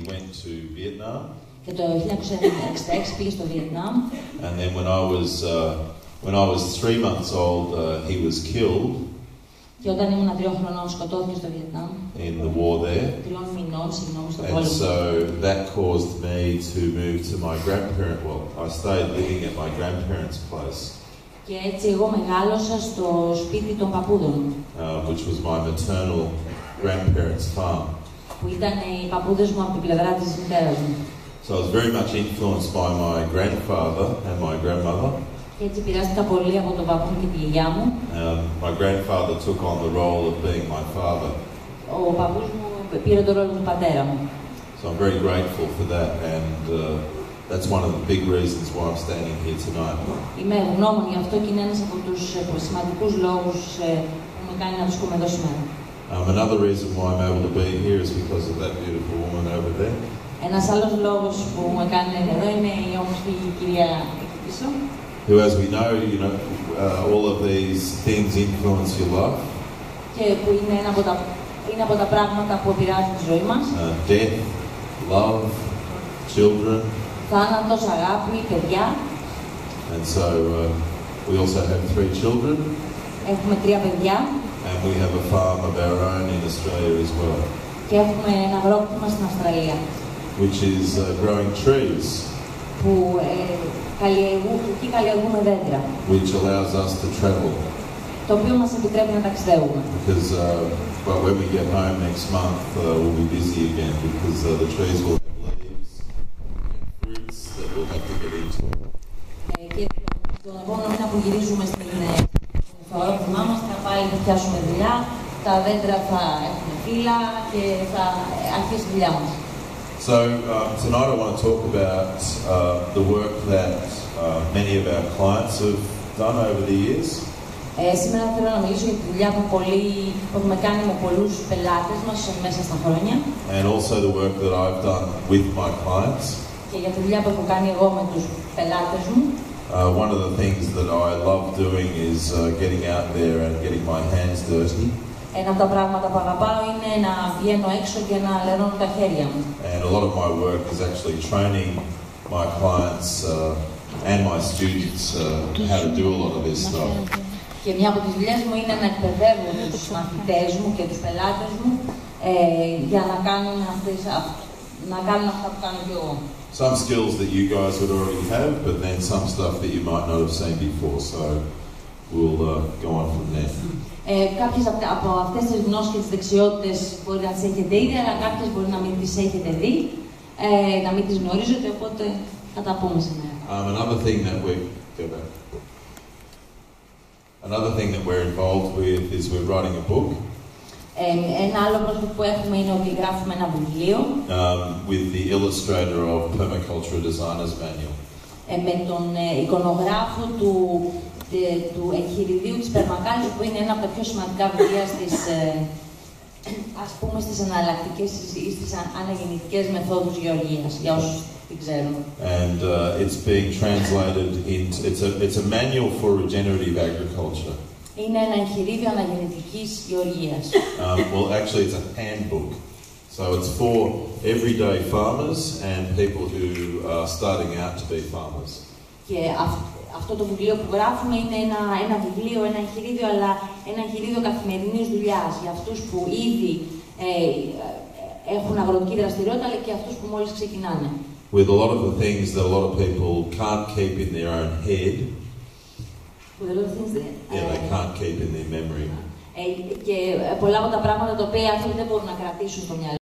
went to Vietnam. Και το 1966 πήγε στο Βιετνάμ. And then when I was 3 months old, he was killed. Και όταν ήμουν 3 χρονών σκοτώθηκε στο Βιετνάμ. In the war there. 3 μηνών, συγγνώμη, στο And πόλεμο. so that caused me to move to my grandparents. Well, I stayed living at my grandparents' place. Και έτσι εγώ μεγάλωσα στο σπίτι των παππούδων μου. Which was my maternal grandparents' farm. Που ήταν οι παππούδες μου από την πλευρά της μητέρας μου. So I was very much influenced by my grandfather and my grandmother. Και έτσι επηρεάστηκα πολύ από τον παππού και τη γιαγιά μου. My grandfather took on the role of being my father. Ο παππούς μου πήρε τον ρόλο του πατέρα μου. So I'm very grateful for that, and that's one of the big reasons why I'm standing here tonight. Είμαι ευγνώμων γι' αυτό και είναι ένας από τους σημαντικούς λόγους που με κάνει να βρίσκομαι εδώ σήμερα. Another reason why I'm able to be here is because of that beautiful woman over there. Ένας άλλος λόγος που με κάνει να είμαι εδώ είναι η όμορφη κυρία εκεί πίσω. Who, as we know, all of these things influence your life. Και που είναι ένα από τα πράγματα που επηρεάζουν τη ζωή μας. Death, love, children. Θάνατος, αγάπη, παιδιά. And so we also have 3 children. Έχουμε 3 παιδιά. And we have a farm of our own in Australia as well. Και έχουμε ένα αγρόκτημα στην Αυστραλία. Which is growing trees. Που εκεί καλλιεργούμε δέντρα. Which allows us to travel. Το οποίο μας επιτρέπει να ταξιδεύουμε. Because when we get home next month, we'll be busy again because the trees will have leaves and fruits that we'll have to get into. Και τον επόμενο μήνα που γυρίζουμε στο αγρόκτημά μας θα πάλι θα πιάσουμε δουλειά, τα δέντρα θα έχουν φύλλα και θα αρχίσει η δουλειά μας. So tonight I want to talk about the work that many of our clients have done over the years. Σήμερα θέλω να μιλήσω για τη δουλειά που έχουμε κάνει με πολλούς πελάτες μας μέσα στα χρόνια. And also the work that I've done with my clients. Και για τη δουλειά που έχω κάνει εγώ με τους πελάτες μου. One of the things that I love doing is getting out there and getting my hands dirty. Ένα από τα πράγματα που αγαπάω είναι να βγαίνω έξω και να λερώνω τα χέρια μου. And a lot of my work is actually training my clients and my students how to do a lot of this stuff. Και μια από τις δουλειές μου είναι να εκπαιδεύω τους μαθητές μου και τους πελάτες μου για να κάνουν αυτά που κάνω και εγώ. Some skills that you guys would already have, but then some stuff that you might not have seen before. So we'll go on from there. Κάποιες από αυτές τις γνώσεις και τις δεξιότητες μπορεί να τις έχετε ήδη, αλλά κάποιες μπορεί να μην τις έχετε δει, να μην τις γνωρίζετε, οπότε θα τα πούμε σήμερα. Another thing that we're involved with is we're writing a book. Ένα άλλο project που έχουμε είναι ότι γράφουμε ένα βιβλίο with the illustrator of Permaculture Designer's Manual. Με τον εικονογράφο του εγχειριδίου της Permaculture, που είναι ένα από τα πιο σημαντικά βιβλία στις εναλλακτικές ή στις αναγεννητικές μεθόδους γεωργίας, για όσους την ξέρουν. And it's being translated into, it's a manual for regenerative agriculture. Είναι ένα εγχειρίδιο αναγεννητικής γεωργίας. Well, actually it's a handbook. So it's for everyday farmers and people who are starting out to be farmers. Και αυτό το βιβλίο που γράφουμε είναι ένα βιβλίο, ένα εγχειρίδιο, αλλά ένα εγχειρίδιο καθημερινής δουλειάς για αυτούς που ήδη έχουν αγροτική δραστηριότητα, αλλά και αυτούς που μόλις ξεκινάνε. With a lot of the things that a lot of people can't keep in their own head. With a lot of things that they can't keep in their memory. Και πολλά από τα πράγματα τα οποία οι άνθρωποι δεν μπορούν να κρατήσουν στο μυαλό.